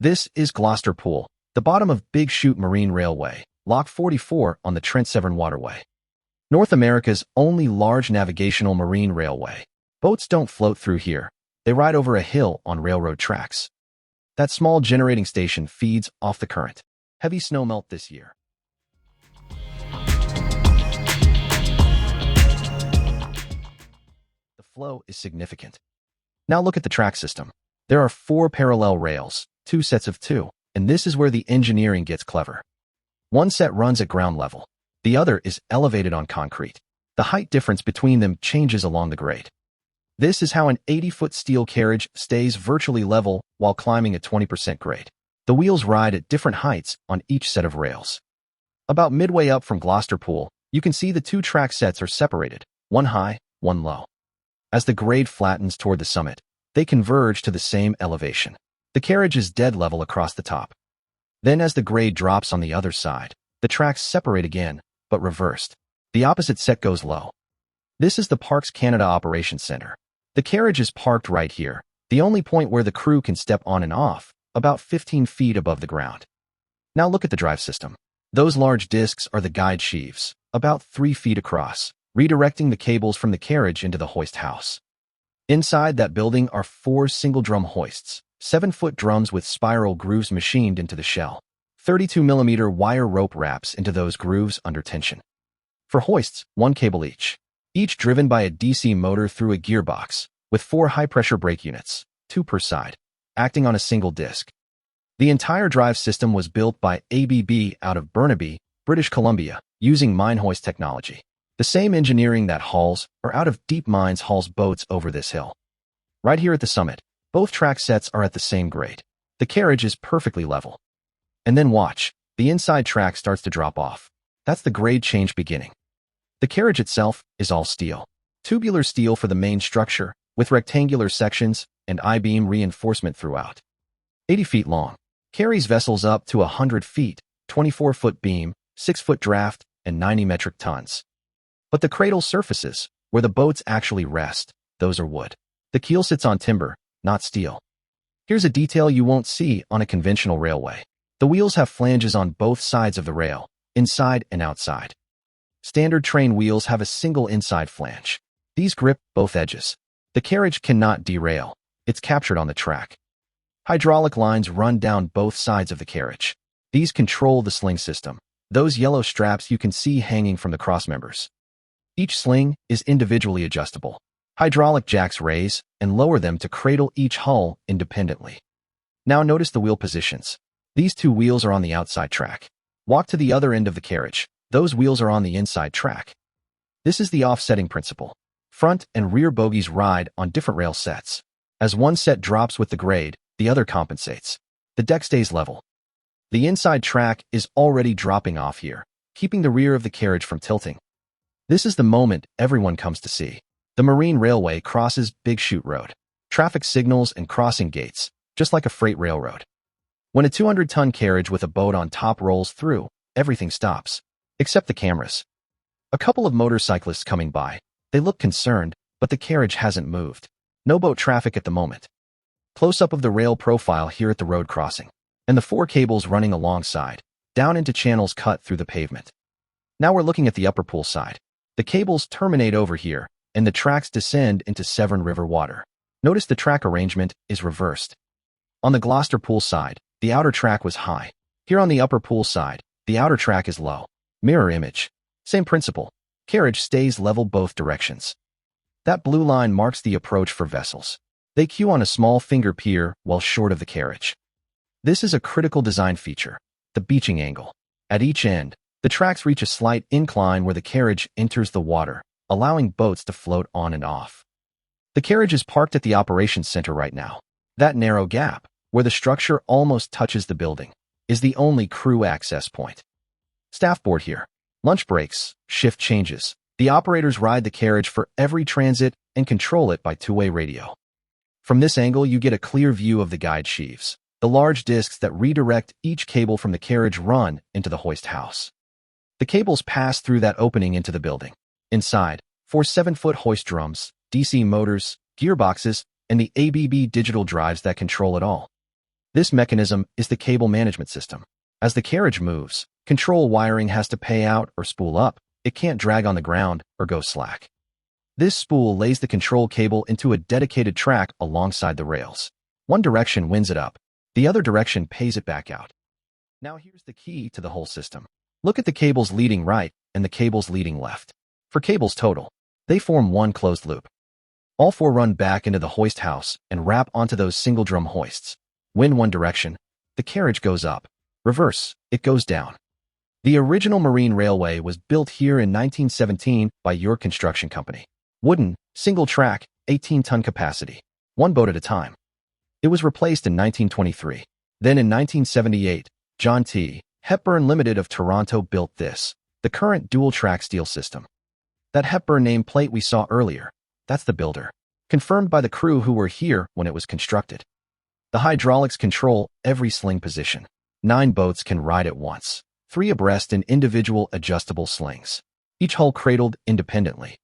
This is Gloucester Pool, the bottom of Big Chute Marine Railway, Lock 44 on the Trent-Severn Waterway. North America's only large navigational marine railway. Boats don't float through here. They ride over a hill on railroad tracks. That small generating station feeds off the current. Heavy snow melt this year. The flow is significant. Now look at the track system. There are 4 parallel rails, 2 sets of 2, and this is where the engineering gets clever. One set runs at ground level. The other is elevated on concrete. The height difference between them changes along the grade. This is how an 80-foot steel carriage stays virtually level while climbing a 20% grade. The wheels ride at different heights on each set of rails. About midway up from Gloucester Pool, you can see the 2 track sets are separated, one high, one low. As the grade flattens toward the summit, they converge to the same elevation. The carriage is dead level across the top. Then as the grade drops on the other side, the tracks separate again, but reversed. The opposite set goes low. This is the Parks Canada Operations Center. The carriage is parked right here, the only point where the crew can step on and off, about 15 feet above the ground. Now look at the drive system. Those large discs are the guide sheaves, about 3 feet across, redirecting the cables from the carriage into the hoist house. Inside that building are 4 single-drum hoists, 7-foot drums with spiral grooves machined into the shell. 32mm wire rope wraps into those grooves under tension. For hoists, 1 cable each driven by a DC motor through a gearbox, with 4 high-pressure brake units, 2 per side, acting on a single disc. The entire drive system was built by ABB out of Burnaby, British Columbia, using mine hoist technology. The same engineering that hauls, or out of deep mines hauls boats over this hill. Right here at the summit, both track sets are at the same grade. The carriage is perfectly level. And then watch, the inside track starts to drop off. That's the grade change beginning. The carriage itself is all steel. Tubular steel for the main structure, with rectangular sections and I-beam reinforcement throughout. 80 feet long. Carries vessels up to 100 feet, 24-foot beam, 6-foot draft, and 90 metric tons. But the cradle surfaces, where the boats actually rest, those are wood. The keel sits on timber, not steel. Here's a detail you won't see on a conventional railway. The wheels have flanges on both sides of the rail, inside and outside. Standard train wheels have a single inside flange. These grip both edges. The carriage cannot derail. It's captured on the track. Hydraulic lines run down both sides of the carriage. These control the sling system, those yellow straps you can see hanging from the crossmembers. Each sling is individually adjustable. Hydraulic jacks raise and lower them to cradle each hull independently. Now notice the wheel positions. These 2 wheels are on the outside track. Walk to the other end of the carriage. Those wheels are on the inside track. This is the offsetting principle. Front and rear bogies ride on different rail sets. As one set drops with the grade, the other compensates. The deck stays level. The inside track is already dropping off here, keeping the rear of the carriage from tilting. This is the moment everyone comes to see. The Marine Railway crosses Big Chute Road. Traffic signals and crossing gates, just like a freight railroad. When a 200-ton carriage with a boat on top rolls through, everything stops, except the cameras. A couple of motorcyclists coming by. They look concerned, but the carriage hasn't moved. No boat traffic at the moment. Close-up of the rail profile here at the road crossing, and the 4 cables running alongside, down into channels cut through the pavement. Now we're looking at the upper pool side. The cables terminate over here, and the tracks descend into Severn River water. Notice the track arrangement is reversed. On the Gloucester Pool side, the outer track was high. Here on the upper pool side, the outer track is low. Mirror image. Same principle. Carriage stays level both directions. That blue line marks the approach for vessels. They queue on a small finger pier while short of the carriage. This is a critical design feature, the beaching angle. At each end, the tracks reach a slight incline where the carriage enters the water, allowing boats to float on and off. The carriage is parked at the operations center right now. That narrow gap, where the structure almost touches the building, is the only crew access point. Staff board here. Lunch breaks, shift changes. The operators ride the carriage for every transit and control it by 2-way radio. From this angle, you get a clear view of the guide sheaves, the large discs that redirect each cable from the carriage run into the hoist house. The cables pass through that opening into the building. Inside, 4 7-foot hoist drums, DC motors, gearboxes, and the ABB digital drives that control it all. This mechanism is the cable management system. As the carriage moves, control wiring has to pay out or spool up. It can't drag on the ground or go slack. This spool lays the control cable into a dedicated track alongside the rails. One direction winds it up. The other direction pays it back out. Now here's the key to the whole system. Look at the cables leading right and the cables leading left. For cables total, they form one closed loop. All four run back into the hoist house and wrap onto those single drum hoists. Wind one direction, the carriage goes up. Reverse, it goes down. The original marine railway was built here in 1917 by your construction company. Wooden, single track, 18-ton capacity, one boat at a time. It was replaced in 1923. Then in 1978, John T. Hepburn Limited of Toronto built this, the current dual-track steel system. That Hepburn nameplate we saw earlier, that's the builder, confirmed by the crew who were here when it was constructed. The hydraulics control every sling position. 9 boats can ride at once, 3 abreast in individual adjustable slings, each hull cradled independently.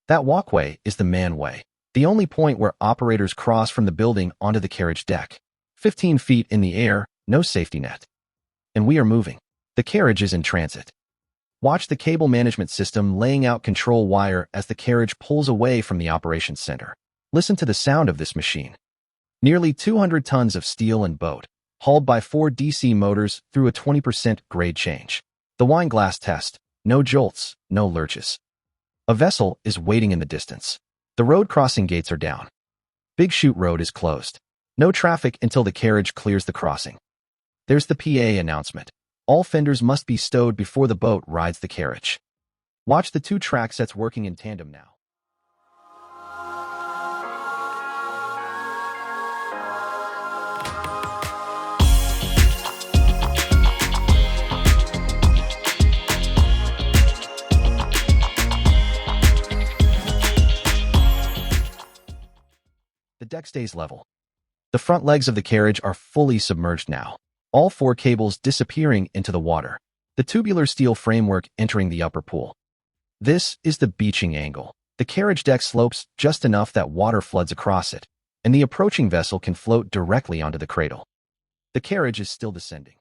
That walkway is the manway, the only point where operators cross from the building onto the carriage deck. 15 feet in the air, no safety net. And we are moving. The carriage is in transit. Watch the cable management system laying out control wire as the carriage pulls away from the operations center. Listen to the sound of this machine. Nearly 200 tons of steel and boat, hauled by 4 DC motors through a 20% grade change. The wine glass test, no jolts, no lurches. A vessel is waiting in the distance. The road crossing gates are down. Big Chute Road is closed. No traffic until the carriage clears the crossing. There's the PA announcement. All fenders must be stowed before the boat rides the carriage. Watch the 2 track sets working in tandem now. The deck stays level. The front legs of the carriage are fully submerged now. All 4 cables disappearing into the water. The tubular steel framework entering the upper pool. This is the beaching angle. The carriage deck slopes just enough that water floods across it, and the approaching vessel can float directly onto the cradle. The carriage is still descending.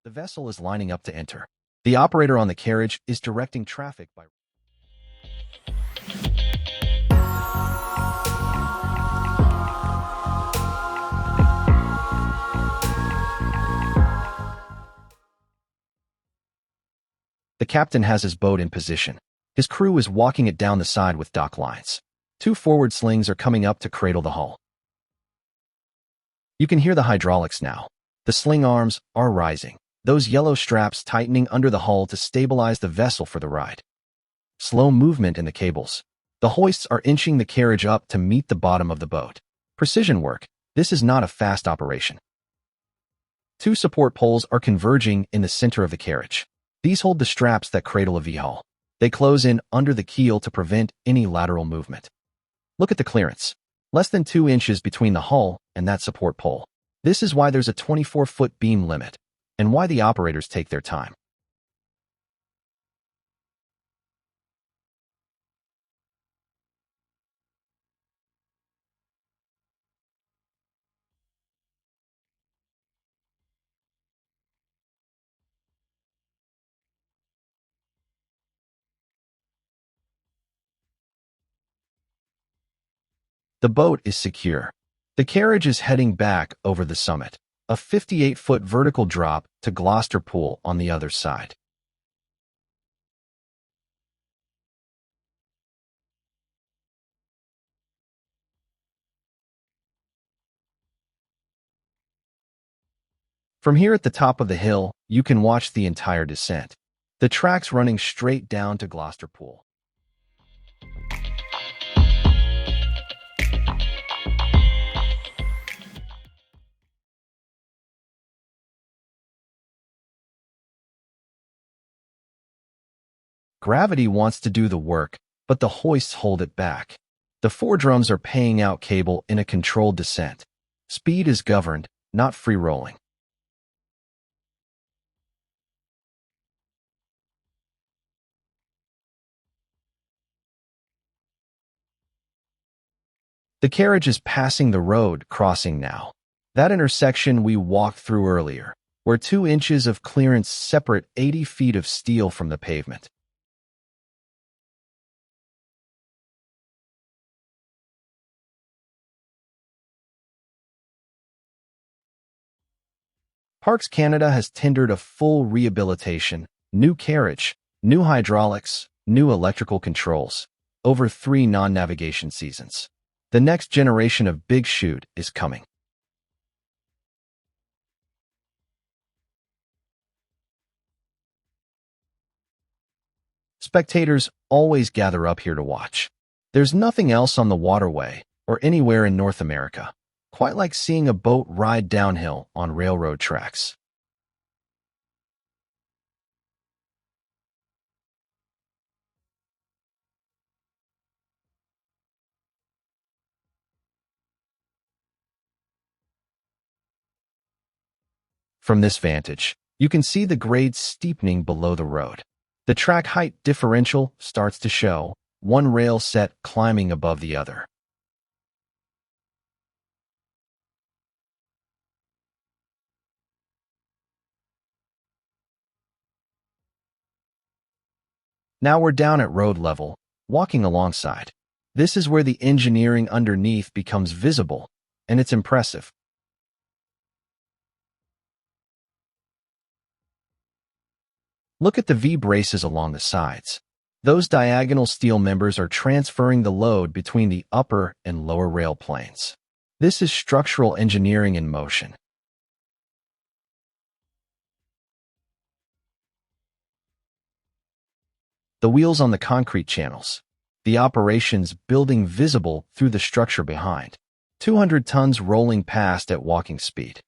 The vessel is lining up to enter. The operator on the carriage is directing traffic by... The captain has his boat in position. His crew is walking it down the side with dock lines. 2 forward slings are coming up to cradle the hull. You can hear the hydraulics now. The sling arms are rising. Those yellow straps tightening under the hull to stabilize the vessel for the ride. Slow movement in the cables. The hoists are inching the carriage up to meet the bottom of the boat. Precision work. This is not a fast operation. 2 support poles are converging in the center of the carriage. These hold the straps that cradle a V-hull. They close in under the keel to prevent any lateral movement. Look at the clearance. Less than 2 inches between the hull and that support pole. This is why there's a 24-foot beam limit, and why the operators take their time. The boat is secure. The carriage is heading back over the summit, a 58-foot vertical drop to Gloucester Pool on the other side. From here at the top of the hill, you can watch the entire descent. The track's running straight down to Gloucester Pool. Gravity wants to do the work, but the hoists hold it back. The four drums are paying out cable in a controlled descent. Speed is governed, not free-rolling. The carriage is passing the road crossing now. That intersection we walked through earlier, where 2 inches of clearance separate 80 feet of steel from the pavement. Parks Canada has tendered a full rehabilitation, new carriage, new hydraulics, new electrical controls, over 3 non-navigation seasons. The next generation of Big Chute is coming. Spectators always gather up here to watch. There's nothing else on the waterway or anywhere in North America quite like seeing a boat ride downhill on railroad tracks. From this vantage, you can see the grade steepening below the road. The track height differential starts to show, one rail set climbing above the other. Now we're down at road level, walking alongside. This is where the engineering underneath becomes visible, and it's impressive. Look at the V-braces along the sides. Those diagonal steel members are transferring the load between the upper and lower rail planes. This is structural engineering in motion. The wheels on the concrete channels. The operations building visible through the structure behind. 200 tons rolling past at walking speed.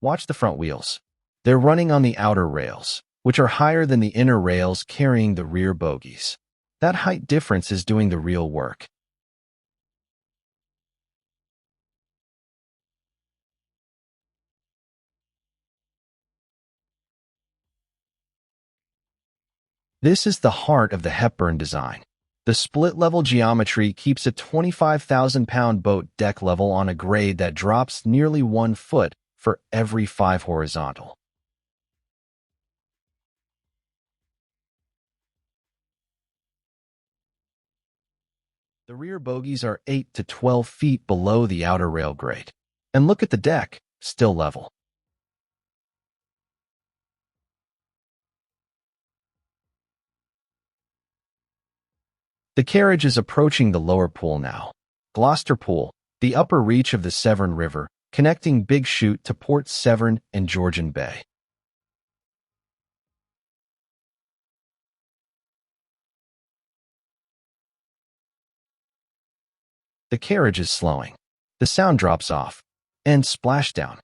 Watch the front wheels. They're running on the outer rails, which are higher than the inner rails carrying the rear bogies. That height difference is doing the real work. This is the heart of the Hepburn design. The split-level geometry keeps a 25,000-pound boat deck level on a grade that drops nearly 1 foot for every 5 horizontal. The rear bogies are 8 to 12 feet below the outer rail grade. And look at the deck, still level. The carriage is approaching the lower pool now. Gloucester Pool, the upper reach of the Severn River, connecting Big Chute to Port Severn and Georgian Bay. The carriage is slowing. The sound drops off. And splashdown.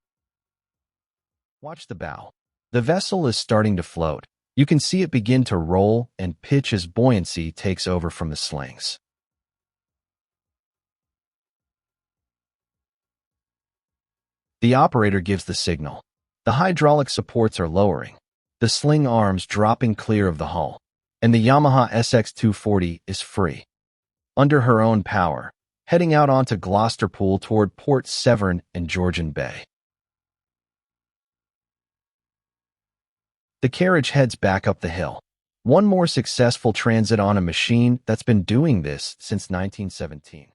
Watch the bow. The vessel is starting to float. You can see it begin to roll and pitch as buoyancy takes over from the slings. The operator gives the signal. The hydraulic supports are lowering, the sling arms dropping clear of the hull, and the Yamaha SX240 is free. Under her own power, heading out onto Gloucester Pool toward Port Severn and Georgian Bay. The carriage heads back up the hill. One more successful transit on a machine that's been doing this since 1917.